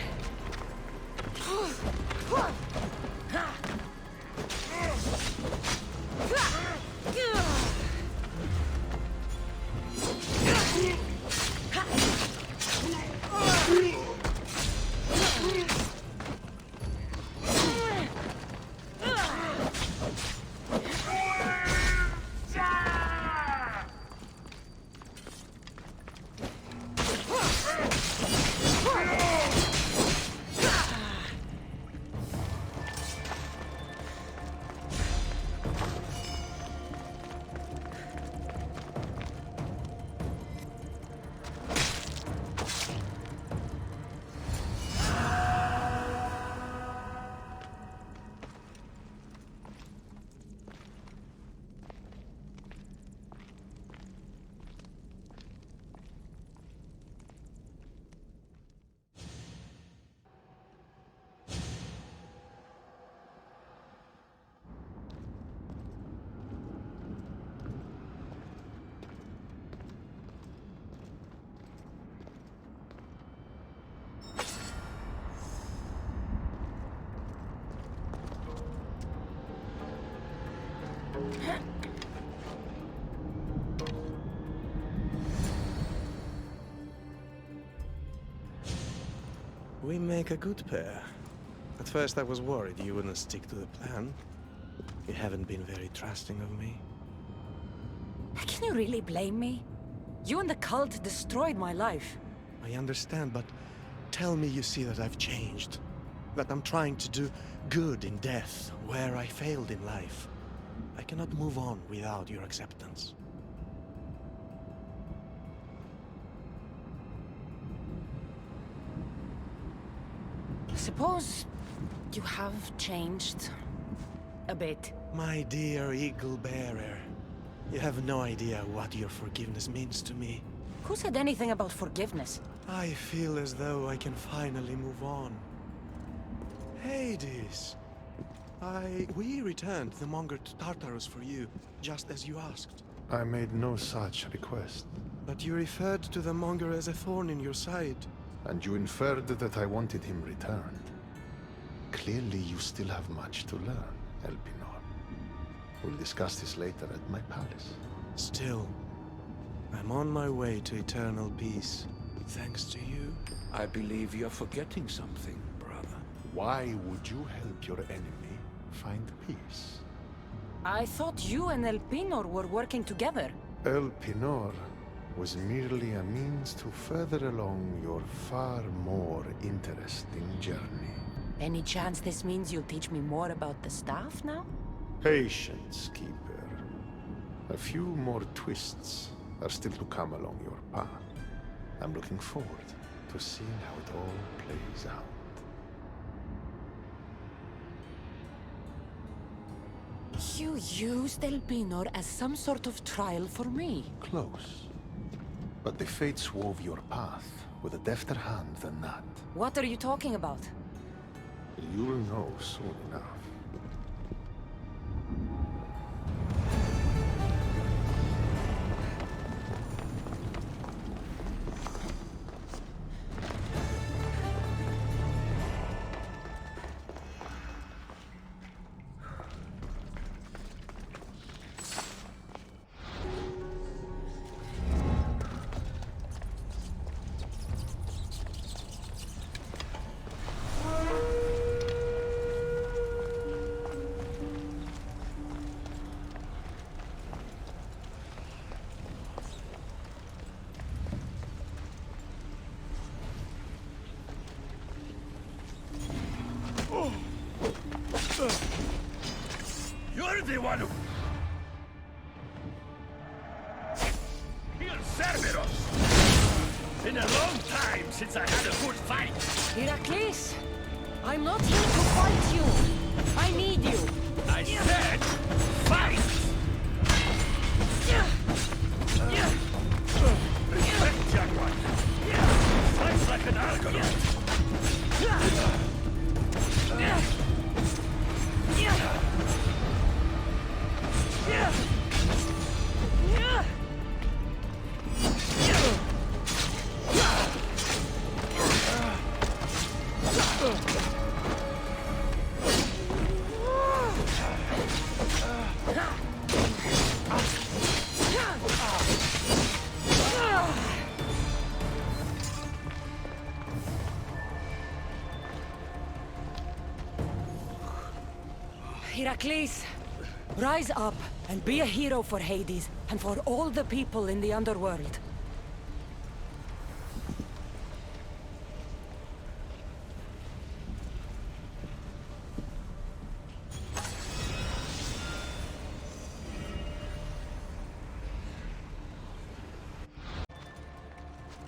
We make a good pair. At first I was worried you wouldn't stick to the plan. You haven't been very trusting of me. Can you really blame me? You and the cult destroyed my life. I understand, but tell me you see that I've changed. That I'm trying to do good in death, where I failed in life. I cannot move on without your acceptance. Suppose you have changed a bit. My dear Eagle Bearer, you have no idea what your forgiveness means to me. Who said anything about forgiveness? I feel as though I can finally move on. Hades! We returned the monger to Tartarus for you, just as you asked. I made no such request. But you referred to the monger as a thorn in your side. And you inferred that I wanted him returned. Clearly you still have much to learn, Elpinor. We'll discuss this later at my palace. Still, I'm on my way to eternal peace, thanks to you. I believe you're forgetting something, brother. Why would you help your enemy find peace? I thought you and Elpinor were working together. Elpinor was merely a means to further along your far more interesting journey. Any chance this means you'll teach me more about the staff now? Patience, Keeper. A few more twists are still to come along your path. I'm looking forward to seeing how it all plays out. You used Elpinor as some sort of trial for me. Close. But the fates wove your path with a defter hand than that. What are you talking about? You'll know soon enough. You're the one who... Kill Cerberus! Been a long time since I had a good fight. Heracles! I'm not here to fight you! I need you! I said, fight! Respect, young one. Fight like an Argonaut. Heracles, rise up and be a hero for Hades and for all the people in the underworld.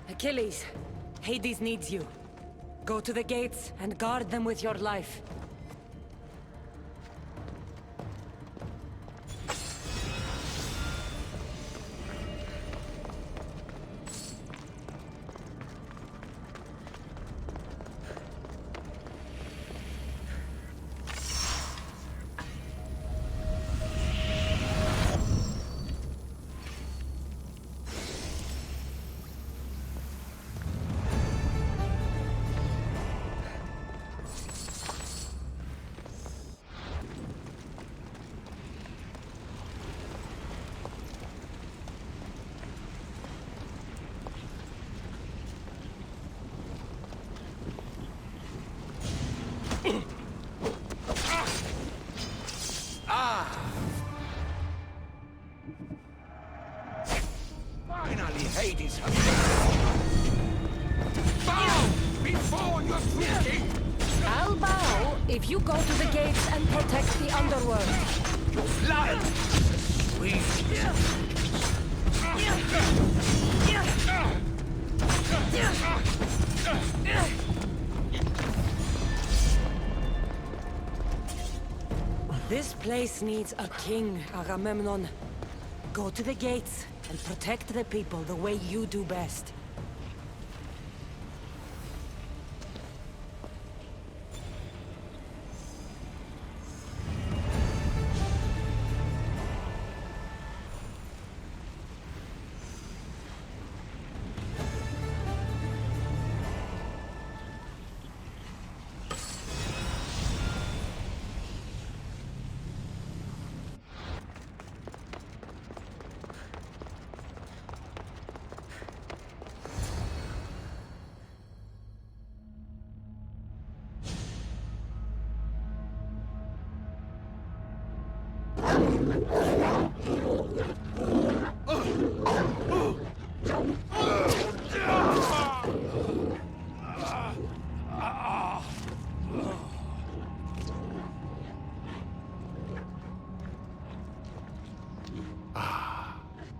Achilles, Hades needs you. Go to the gates and guard them with your life. ladies have bow before your true king! I'll bow if you go to the gates and protect the underworld. Your blood is as sweet. This place needs a king, Agamemnon. Go to the gates and protect the people the way you do best.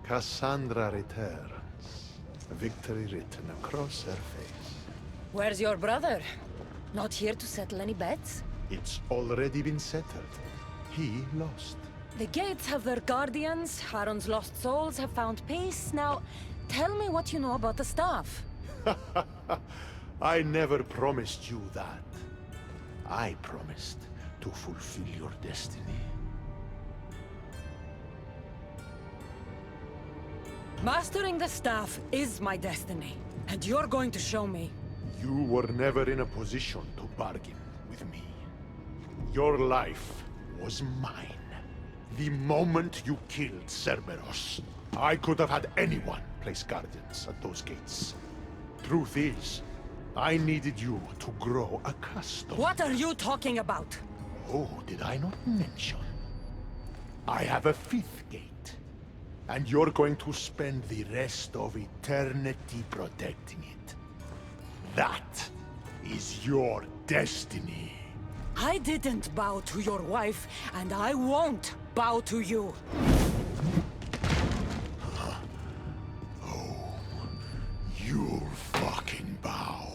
Cassandra returns. Victory written across her face. Where's your brother? Not here to settle any bets? It's already been settled. He lost. The gates have their guardians, Charon's lost souls have found peace. Now, tell me what you know about the staff. I never promised you that. I promised to fulfill your destiny. Mastering the staff is my destiny, and you're going to show me. You were never in a position to bargain with me. Your life was mine. The moment you killed Cerberus, I could have had anyone place guardians at those gates. Truth is, I needed you to grow accustomed. What are you talking about? Oh, did I not mention? I have a fifth gate. And you're going to spend the rest of eternity protecting it. That is your destiny. I didn't bow to your wife, and I won't bow to you. Oh, you'll fucking bow.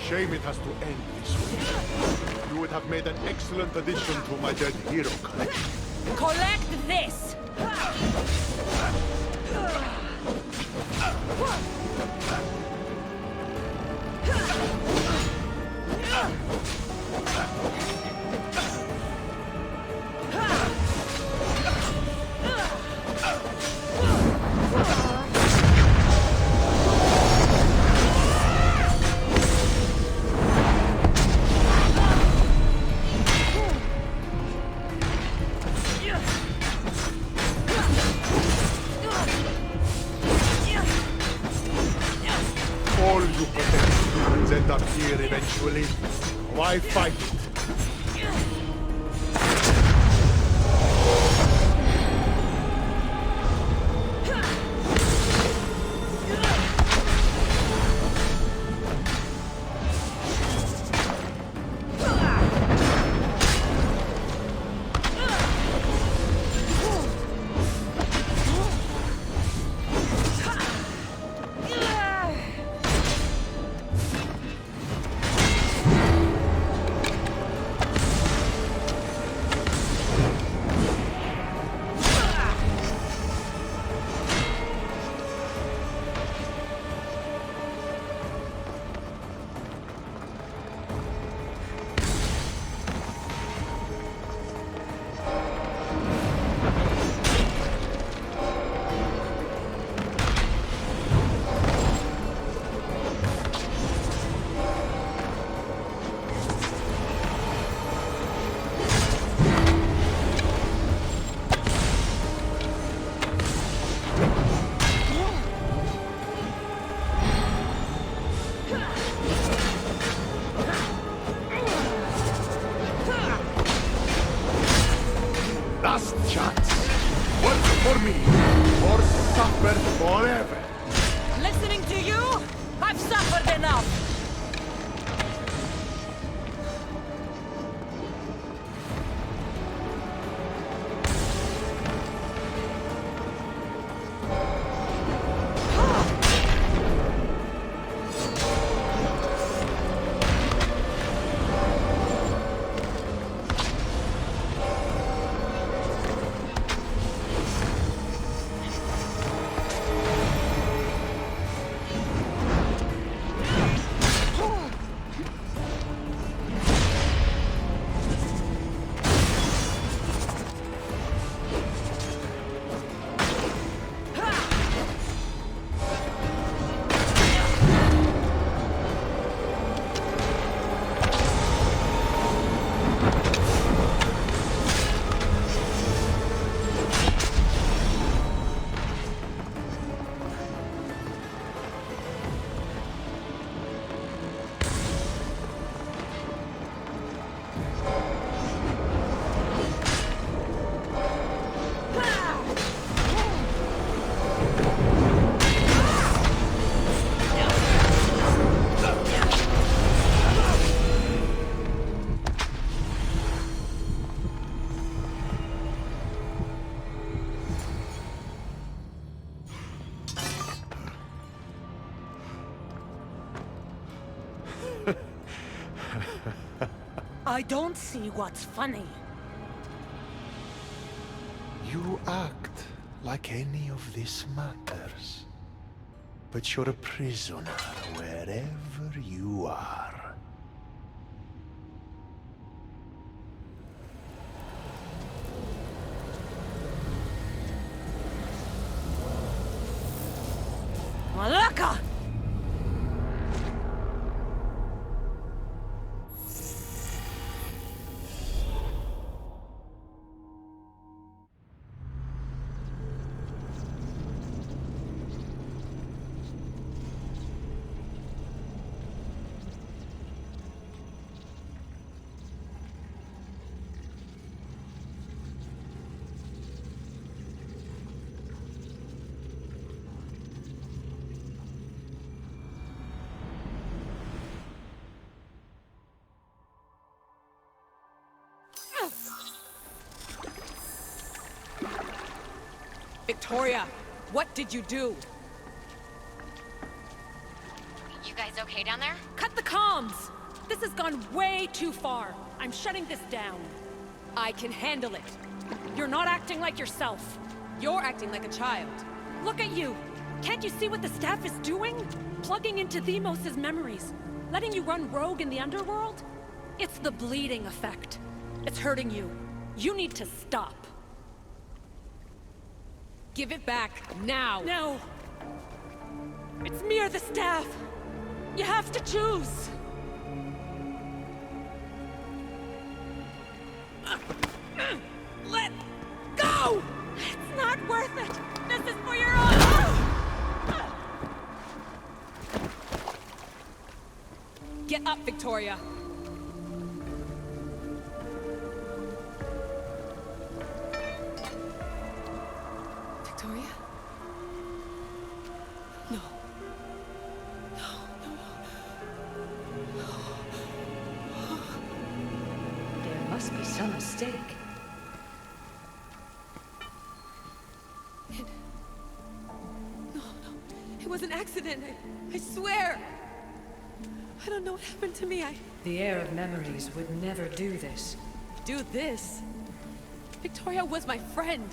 Shame it has to end this way. You would have made an excellent addition to my dead hero collection. Collect this! eventually. Why fight it? Last chance. Work for me, or suffer forever. Listening to you, I've suffered enough. I don't see what's funny. You act like any of this matters. But you're a prisoner wherever you are. Malaka! Victoria, what did you do? You guys okay down there? Cut the comms! This has gone way too far. I'm shutting this down. I can handle it. You're not acting like yourself. You're acting like a child. Look at you! Can't you see what the staff is doing? Plugging into Themos' memories. Letting you run rogue in the underworld? It's the bleeding effect. It's hurting you. You need to stop. Give it back, now! No! It's me or the staff! You have to choose! Let go! It's not worth it! This is for your own... Get up, Victoria! Victoria? No. There must be some mistake. It was an accident. I swear. I don't know what happened to me. The heir of memories would never do this. Do this? Victoria was my friend.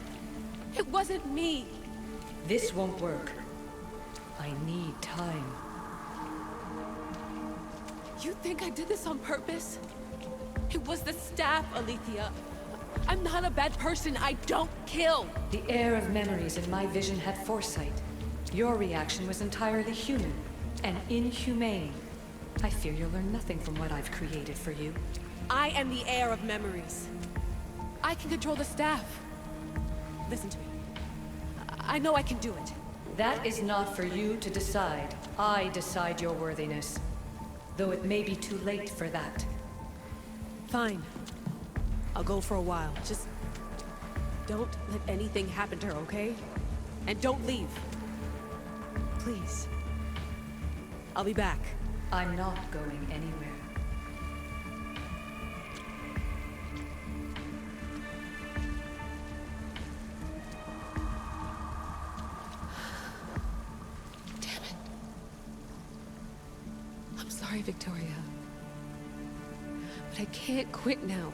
It wasn't me. This won't work. I need time. You think I did this on purpose? It was the staff, Alethea. I'm not a bad person. I don't kill. The heir of memories in my vision had foresight. Your reaction was entirely human and inhumane. I fear you'll learn nothing from what I've created for you. I am the heir of memories. I can control the staff. Listen to me. I know I can do it. That is not for you to decide. I decide your worthiness. Though it may be too late for that. Fine. I'll go for a while. Just don't let anything happen to her, okay? And don't leave. Please. I'll be back. I'm not going anywhere. Damn it. I'm sorry, Victoria. But I can't quit now.